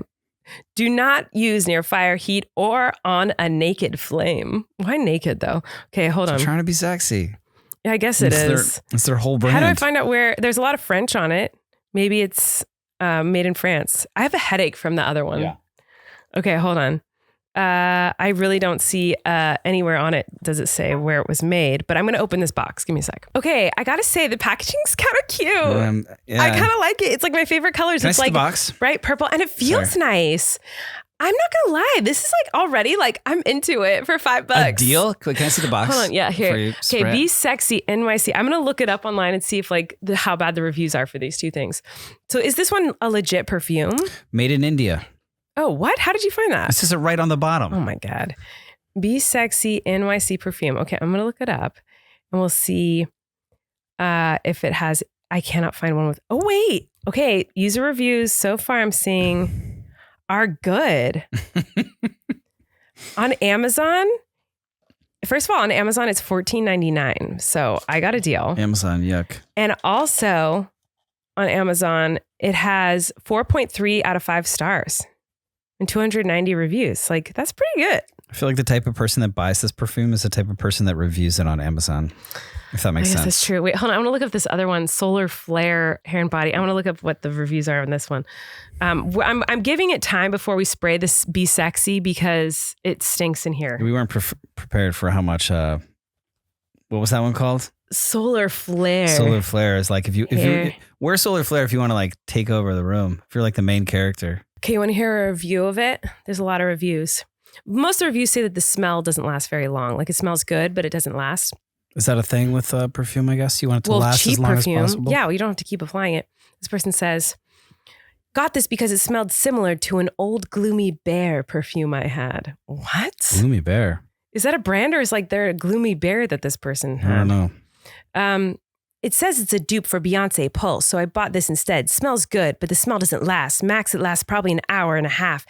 Do not use near fire, heat, or on a naked flame. Why naked though? Okay, hold on. They're trying to be sexy. Yeah, I guess it is. It's their whole brand. How do I find out where? There's a lot of French on it. Maybe it's made in France. I have a headache from the other one. Yeah. Okay, hold on. I really don't see anywhere on it does it say where it was made, but I'm going to open this box. Give me a sec. Okay, I got to say the packaging's kind of cute. Yeah. I kind of like it. It's like my favorite colors. Can It's I see like the box? bright purple and it feels nice. I'm not going to lie. This is like already like I'm into it for $5. A deal? Can I see the box? Hold on. Yeah, before you here. spray Okay, it? Be Sexy NYC. I'm going to look it up online and see if like how bad the reviews are for these two things. So is this one a legit perfume? Made in India. Oh, what? How did you find that? This is right on the bottom. Oh my God. Be Sexy NYC perfume. Okay, I'm going to look it up and we'll see if it has, I cannot find one with, oh wait. Okay, user reviews so far I'm seeing are good. On Amazon, first of all, on Amazon, it's $14.99. So I got a deal. Amazon, yuck. And also on Amazon, it has 4.3 out of 5 stars and 290 reviews. Like, that's pretty good. I feel like the type of person that buys this perfume is the type of person that reviews it on Amazon. If that makes I guess sense. that's true. Wait, hold on. I want to look up this other one, Solar Flare Hair and Body. I want to look up what the reviews are on this one. I'm giving it time before we spray this Be Sexy because it stinks in here. We weren't prepared for how much, what was that one called? Solar Flare. Solar Flare is like, if you wear Solar Flare if you want to like take over the room, if you're like the main character. Okay, you want to hear a review of it? There's a lot of reviews. Most of the reviews say that the smell doesn't last very long. Like it smells good, but it doesn't last. Is that a thing with perfume, I guess? You want it to last as long as possible? Yeah, well, you don't have to keep applying it. This person says, got this because it smelled similar to an old Gloomy Bear perfume I had. What? Gloomy Bear. Is that a brand or is like there a Gloomy Bear that this person had? I don't know. It says it's a dupe for Beyonce Pulse, so I bought this instead. Smells good, but the smell doesn't last. Max, it lasts probably an hour and a half.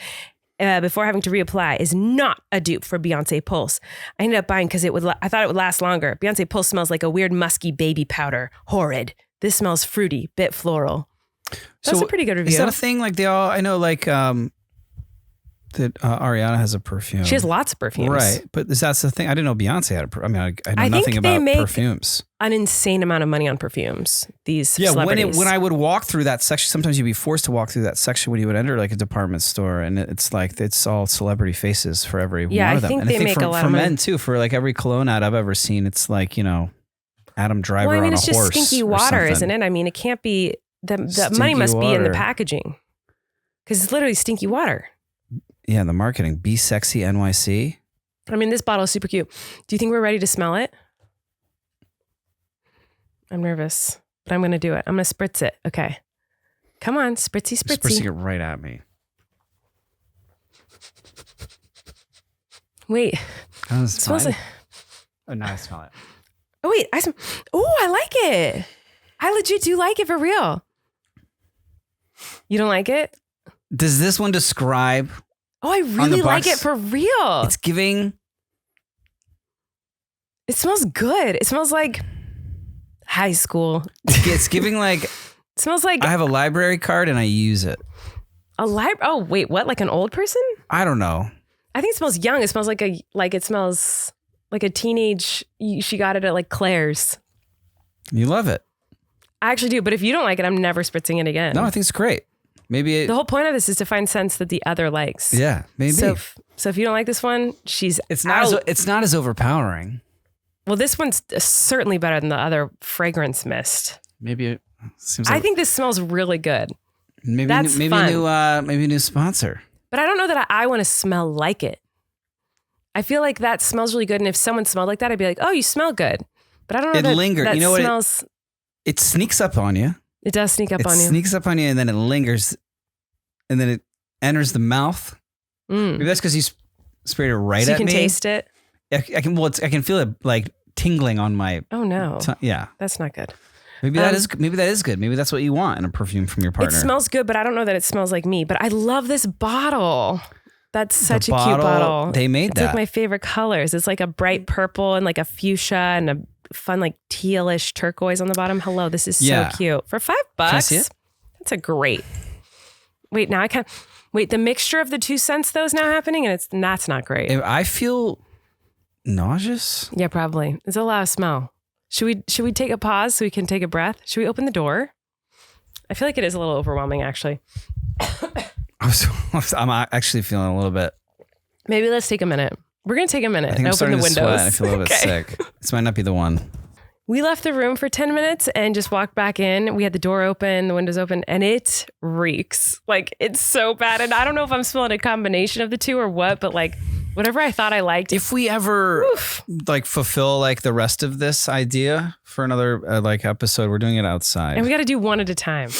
Before having to reapply is not a dupe for Beyonce Pulse. I ended up buying because I thought it would last longer. Beyonce Pulse smells like a weird musky baby powder. Horrid. This smells fruity, bit floral. That's a pretty good review. Is that a thing? Like they all, I know like that Ariana has a perfume. She has lots of perfumes. Right. But that's the thing. I didn't know Beyonce had a perfume. I mean, I know nothing think they about make perfumes. An insane amount of money on perfumes. These celebrities. when I would walk through that section, sometimes you'd be forced to walk through that section when you would enter like a department store, and it's like it's all celebrity faces for every one of them. Think and they I think make for, a lot for of money. men too. For like every cologne ad I've ever seen, it's like Adam Driver on a horse. It's just stinky or water, something. isn't it? I mean, it can't be. The Stinky money must be in the water. packaging because it's literally stinky water. Yeah, the marketing. Be Sexy NYC. I mean, this bottle is super cute. Do you think we're ready to smell it? I'm nervous, but I'm going to do it. I'm going to spritz it. Okay. Come on, spritzy, You're spritzy. spritzing it right at me. Wait. Oh, It smells like, Oh, now I smell it. oh, wait. I like it. I legit do like it for real. You don't like it? Does this one describe? Oh, I really like it for real. It's giving. It smells good. It smells like high school. It's giving like. It smells like I have a library card and I use it. a library. Oh, wait, what? Like an old person? I don't know. I think it smells young. It smells like it smells like a teenage. She got it at like Claire's. You love it. I actually do, but if you don't like it, I'm never spritzing it again. No, I think it's great. Maybe it. The whole point of this is to find scents that the other likes. Yeah, maybe. So if you don't like this one, it's not as overpowering. Well, this one's certainly better than the other fragrance mist. Maybe it seems like I think this smells really good. maybe that's maybe fun. maybe a new sponsor. But I don't know that I want to smell like it. I feel like that smells really good. And if someone smelled like that, I'd be like, oh, you smell good. But I don't know It lingers. that You know what smells. It sneaks up on you. It does sneak up It on you. sneaks up on you and then it lingers and then it enters the mouth. Maybe that's because you sprayed it right so at me. you can taste it. I can. Well, I can feel it like tingling on my. Oh no, Yeah. that's not good. Maybe that is. Maybe that is good. Maybe that's what you want in a perfume from your partner. It smells good, but I don't know that it smells like me. But I love this bottle. That's such The a cute bottle. They made It's that. like my favorite colors. It's like a bright purple and like a fuchsia and a fun like tealish turquoise on the bottom. Hello, this is so Yeah. cute. For $5, Can I see it? that's a great. Wait, now I can't. Wait, the mixture of the two scents though is now happening, and that's not great. I feel nauseous. Yeah, probably. It's a lot of smell. Should we take a pause so we can take a breath? Should we open the door? I feel like it is a little overwhelming, actually. I'm actually feeling a little bit. Maybe let's take a minute. We're going to take a minute and open the windows. Sweat. I feel a little bit sick. This might not be the one. We left the room for 10 minutes and just walked back in. We had the door open, the windows open, and it reeks. Like, it's so bad. And I don't know if I'm smelling a combination of the two or what, but like whatever I thought I liked. If we ever like fulfill like the rest of this idea for another like episode, we're doing it outside. And we got to do one at a time.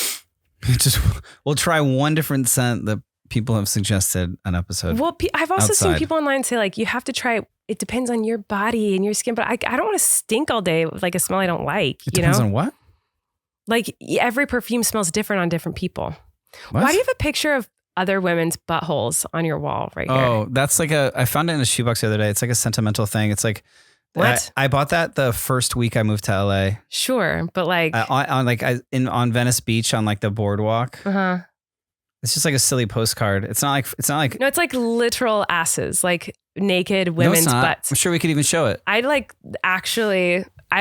We'll try one different scent that people have suggested an episode. Well, I've also outside. seen people online say like, you have to try it. It depends on your body and your skin, but I don't want to stink all day with like a smell I don't like. It depends on what? Like every perfume smells different on different people. What? Why do you have a picture of other women's buttholes on your wall right here? Oh, that's like I found it in a shoebox the other day. It's like a sentimental thing. It's like, what? I bought that the first week I moved to LA. Sure, but like on Venice Beach on like the boardwalk. Uh-huh. It's just like a silly postcard. It's not like No, it's like literal asses, like naked women's butts. I'm sure we could even show it. I'm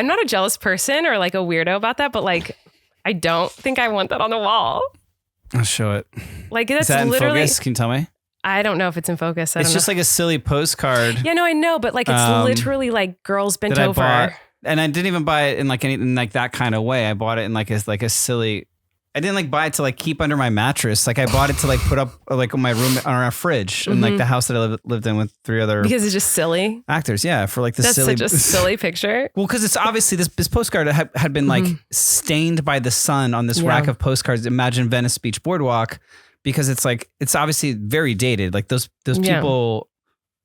not a jealous person or like a weirdo about that, but like I don't think I want that on the wall. I'll show it. Like that's Is that literally in focus? Can you tell me? I don't know if it's in focus. It's just like a silly postcard. Yeah, no, I know, but like it's literally like girls bent over. And I didn't even buy it in like anything like that kind of way. I bought it in like a silly. I didn't like buy it to like keep under my mattress. Like I bought it to like put up like in my room on our fridge in like the house that I lived in with 3 other because it's just silly actors. Yeah, for like the silly. That's such a silly picture. Well, because it's obviously this postcard had been like stained by the sun on this rack of postcards. Imagine Venice Beach Boardwalk, because it's like it's obviously very dated. Like those people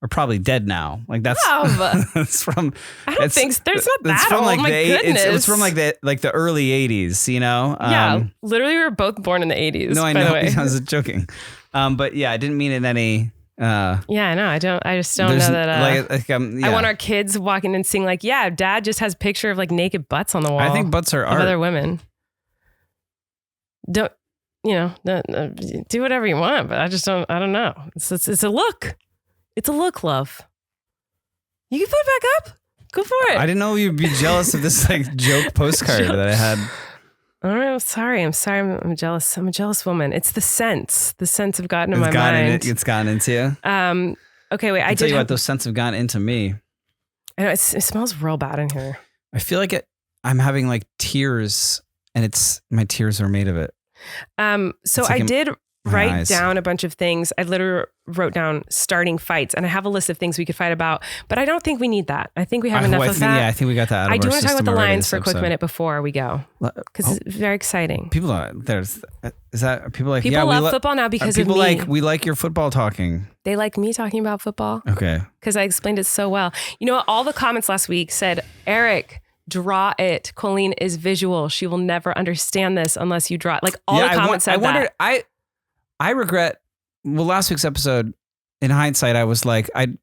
are probably dead now. Like that's it's from. I don't think so. There's not that it's from old. like My goodness. It's from like the early 80s. You know. Yeah, literally, we were both born in the 80s. No, I by know. The way. I was joking. But yeah, I didn't mean it in any. Yeah, no, I don't. I just don't know that. I want our kids walking and seeing like, yeah, dad just has a picture of like naked butts on the wall. I think butts are art. Other women. Don't do whatever you want, but I don't know. It's a look. It's a look, love. You can put it back up. Go for it. I didn't know you'd be jealous of this like joke postcard that I had. All right, I'm sorry. I'm jealous. I'm a jealous woman. It's the scents. The scents have gotten in my mind. It's gotten into you. Okay, wait. I tell you what, those scents have gotten into me. I know it smells real bad in here. I feel like I'm having like tears, and my tears are made of it. So I did write down a bunch of things. I literally wrote down starting fights, and I have a list of things we could fight about, but I don't think we need that. I think we have enough of that. Yeah, I think we got that out of I do our want to talk about the system lines for a quick episode. minute before we go, because it's very exciting. People are people like people love football now because of me. People like we like your football talking. They like me talking about football. Okay, because I explained it so well. You know, all the comments last week said, Erik, draw it. Colleen is visual. She will never understand this unless you draw it. Like all the comments said that. I regret. Well, last week's episode, in hindsight, I was like, I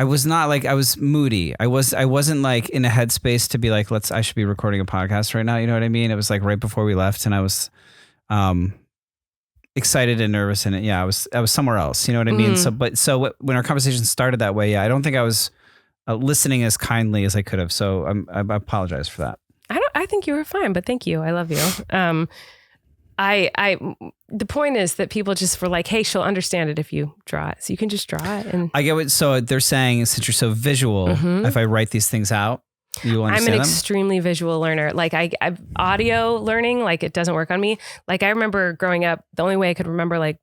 was not like, I was moody. I wasn't like in a headspace to be like, I should be recording a podcast right now. You know what I mean? It was like right before we left, and I was, excited and nervous, and I was somewhere else. You know what I mean? So when our conversation started that way, I don't think I was listening as kindly as I could have. So I apologize for that. I think you were fine, but thank you. I love you. The point is that people just were like, hey, she'll understand it if you draw it. So you can just draw it. And I get what, so they're saying, since you're so visual, if I write these things out, you will understand I'm an them? extremely visual learner. Like I audio learning, like it doesn't work on me. Like I remember growing up, the only way I could remember like,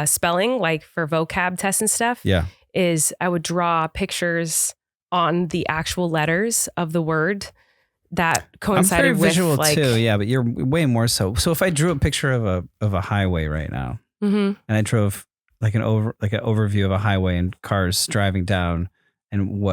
spelling, like for vocab tests and stuff, is I would draw pictures on the actual letters of the word that coincided with. I'm very visual too, yeah, but you're way more so. So if I drew a picture of a highway right now, and I drove like an overview of a highway and cars driving down and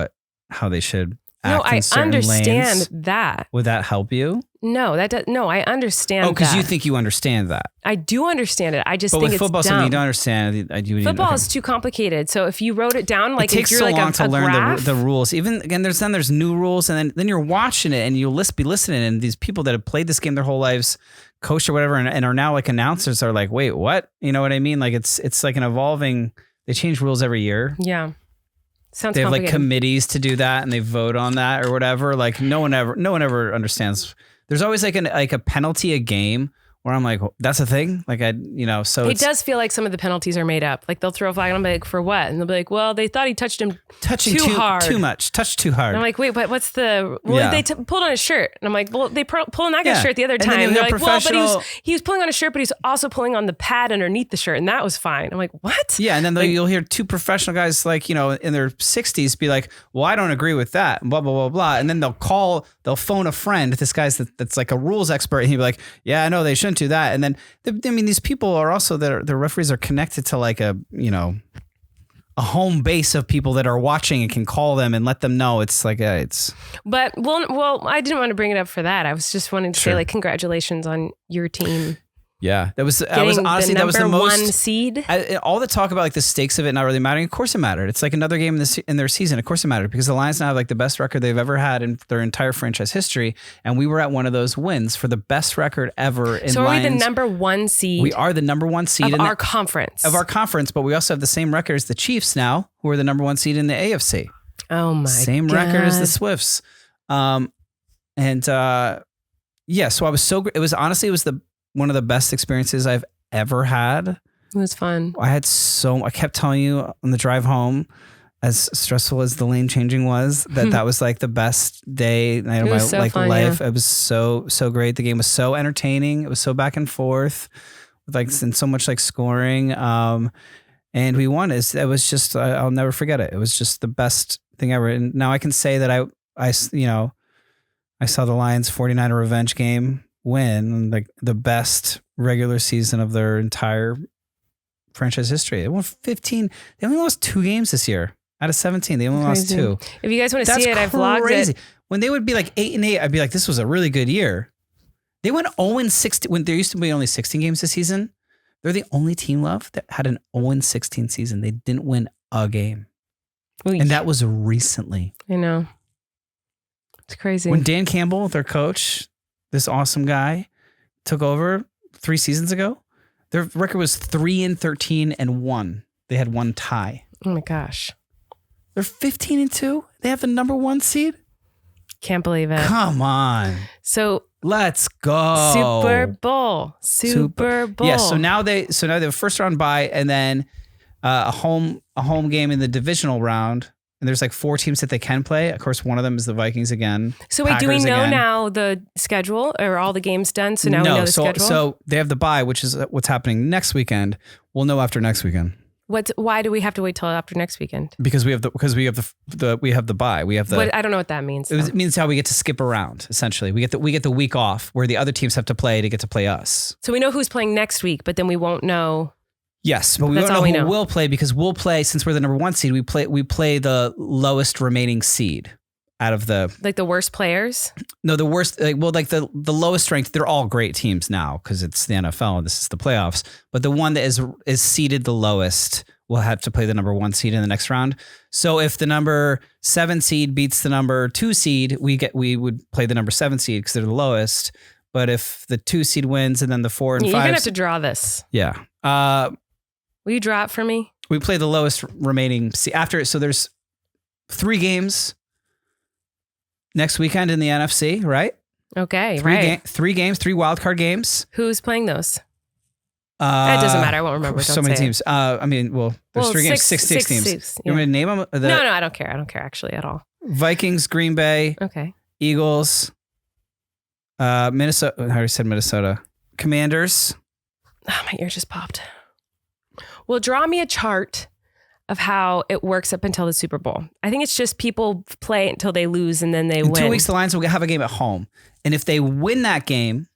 how they should act in certain lanes, that. Would that help you? No, I understand. Oh, because that. you think you understand that. I do understand it. I just But think with it's football, dumb. something you don't understand. Football is too complicated. So if you wrote it down, like it takes if you're so like long a to learn graph, the rules. Even again, there's new rules, and then you're watching it, and you'll be listening, and these people that have played this game their whole lives, coached or whatever, and are now like announcers are like, wait, what? You know what I mean? Like it's like an evolving. They change rules every year. Yeah. Sounds They have like complicated. committees to do that, and they vote on that or whatever. Like no one ever understands. There's always like a penalty a game where I'm like, that's a thing. Like so it does feel like some of the penalties are made up. Like they'll throw a flag and I'm like, for what? And they'll be like, well, they thought he touched him touching too hard. too much, touched too hard. And I'm like, wait, but what's the? Well, they pulled on his shirt, and I'm like, well, they pulled on that guy's shirt the other time. And they're like, well, but he was pulling on his shirt, but he's also pulling on the pad underneath the shirt, and that was fine. I'm like, what? Yeah, and then you'll hear two professional guys like in their 60s be like, well, I don't agree with that, blah blah blah blah, and then they'll phone a friend. This guy's that's like a rules expert, and he'll be like, yeah, I know they shouldn't do that, and then these people are also the referees are connected to like a home base of people that are watching and can call them and let them know. It's like But well, I didn't want to bring it up for that. I was just wanting to say like congratulations on your team. Yeah, that was honestly that was the most one seed. All the talk about like the stakes of it not really mattering. Of course it mattered. It's like another game in their season. Of course it mattered because the Lions now have like the best record they've ever had in their entire franchise history, and we were at one of those wins for the best record ever in Lions. So are we the number one seed? We are the number one seed of our conference. Of our conference, but we also have the same record as the Chiefs now, who are the number one seed in the AFC. Oh my! Same record as the Swifts. So I was so. It was one of the best experiences I've ever had. It was fun. I kept telling you on the drive home, as stressful as the lane changing was, that was like the best night of my fun, life. Yeah. It was so great. The game was so entertaining. It was so back and forth, and so much like scoring. And we won. It was just I'll never forget it. It was just the best thing ever. And now I can say that I saw the Lions 49er revenge game win like the best regular season of their entire franchise history. They won 15. They only lost 2 games this year out of 17. They only lost 2. If you guys want to see it, I've vlogged it. When they would be like 8-8, I'd be like, this was a really good year. They went 0-16 when there used to be only 16 games this season. They're the only team that had an 0-16 season. They didn't win a game. Oy. And that was recently. I know. It's crazy. When Dan Campbell, their coach, this awesome guy, took over 3 seasons ago, their record was 3-13-1. They had 1 tie. Oh my gosh. They're 15-2. They have the number 1 seed. Can't believe it. Come on. So let's go. Super Bowl. Yeah. So now they have a first round bye and then a home game in the divisional round. And there's like 4 teams that they can play. Of course, one of them is the Vikings again. So wait, do we know now the schedule? Are all the games done? So now we know the schedule? So they have the bye, which is what's happening next weekend. We'll know after next weekend. Why do we have to wait till after next weekend? Because we have the bye. We have the. I don't know what that means. It means how we get to skip around. Essentially, we get the week off where the other teams have to get to play us. So we know who's playing next week, but then we won't know. Yes, but we don't know who will play because we'll play since we're the number 1 seed. We play the lowest remaining seed out of the the worst players. No, the worst. The lowest ranked. They're all great teams now because it's the NFL and this is the playoffs. But the one that is seeded the lowest will have to play the number 1 seed in the next round. So if the number 7 seed beats the number 2 seed, we would play the number 7 seed because they're the lowest. But if the 2 seed wins and then the 4 and 5, you're gonna have to draw this. Yeah. Will you draw it for me? We play the lowest remaining after. So there's 3 games next weekend in the NFC, right? Okay, 3 games, 3 wildcard games. Who's playing those? That doesn't matter. I won't remember. So many teams. There's 3 games, 6 teams. Yeah. You want me to name them? No, I don't care. I don't care actually at all. Vikings, Green Bay. Okay. Eagles. Minnesota. I already said Minnesota. Commanders. Oh, my ear just popped. Well, draw me a chart of how it works up until the Super Bowl. I think it's just people play until they lose and then they win. In 2 weeks, the Lions will have a game at home. And if they win that game,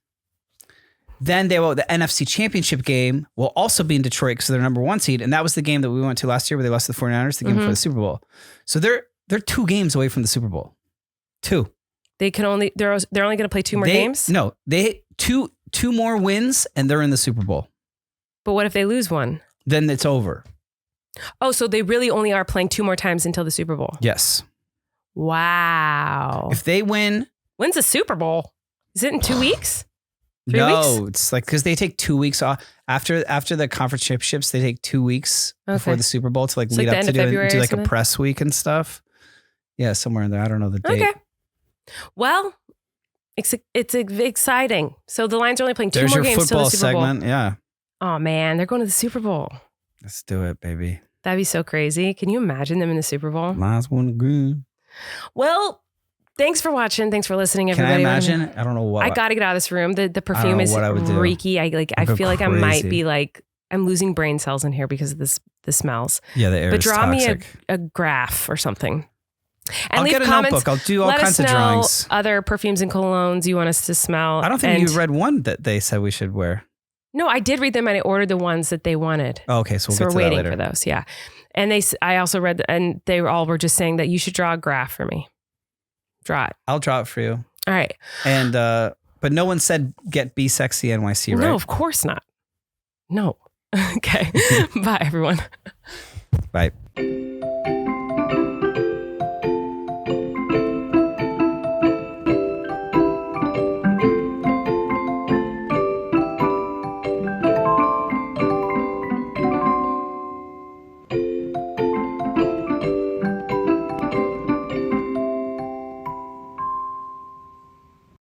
then the NFC Championship game will also be in Detroit because they're number 1 seed. And that was the game that we went to last year where they lost to the 49ers, the game for the Super Bowl. So they're 2 games away from the Super Bowl. 2. they're only going to play 2 more games? No, they two more wins and they're in the Super Bowl. But what if they lose one? Then it's over. Oh, so they really only are playing 2 more times until the Super Bowl. Yes. Wow. If they win. When's the Super Bowl? Is it in 2 weeks? 3 No, weeks? it's like because they take 2 weeks off after the conference championships. They take 2 weeks before the Super Bowl to like lead up to do like a press week and stuff. Yeah, somewhere in there. I don't know the date. Okay. Well, it's exciting. So the Lions are only playing 2 There's more your games till the football Super Bowl. segment. Yeah. Oh man, they're going to the Super Bowl. Let's do it, baby. That'd be so crazy. Can you imagine them in the Super Bowl? Last one good. Well, thanks for watching. Thanks for listening, everybody. Can I imagine? I don't know what. I got to get out of this room. The perfume is reeky. I feel like I might be like, I'm losing brain cells in here because of the smells. Yeah, the air but is draw toxic. me a graph or something. And I'll leave get a comments. notebook. I'll do all kinds of Let us know drawings. other perfumes and colognes you want us to smell. I don't think you read one that they said we should wear. No, I did read them and I ordered the ones that they wanted. Oh, okay, so we'll so get we're to that waiting later. for those. Yeah. And I also read, and they all were just saying that you should draw a graph for me. Draw it. I'll draw it for you. All right. And but no one said get Be Sexy NYC, right? No, of course not. No. Okay. Bye, everyone. Bye.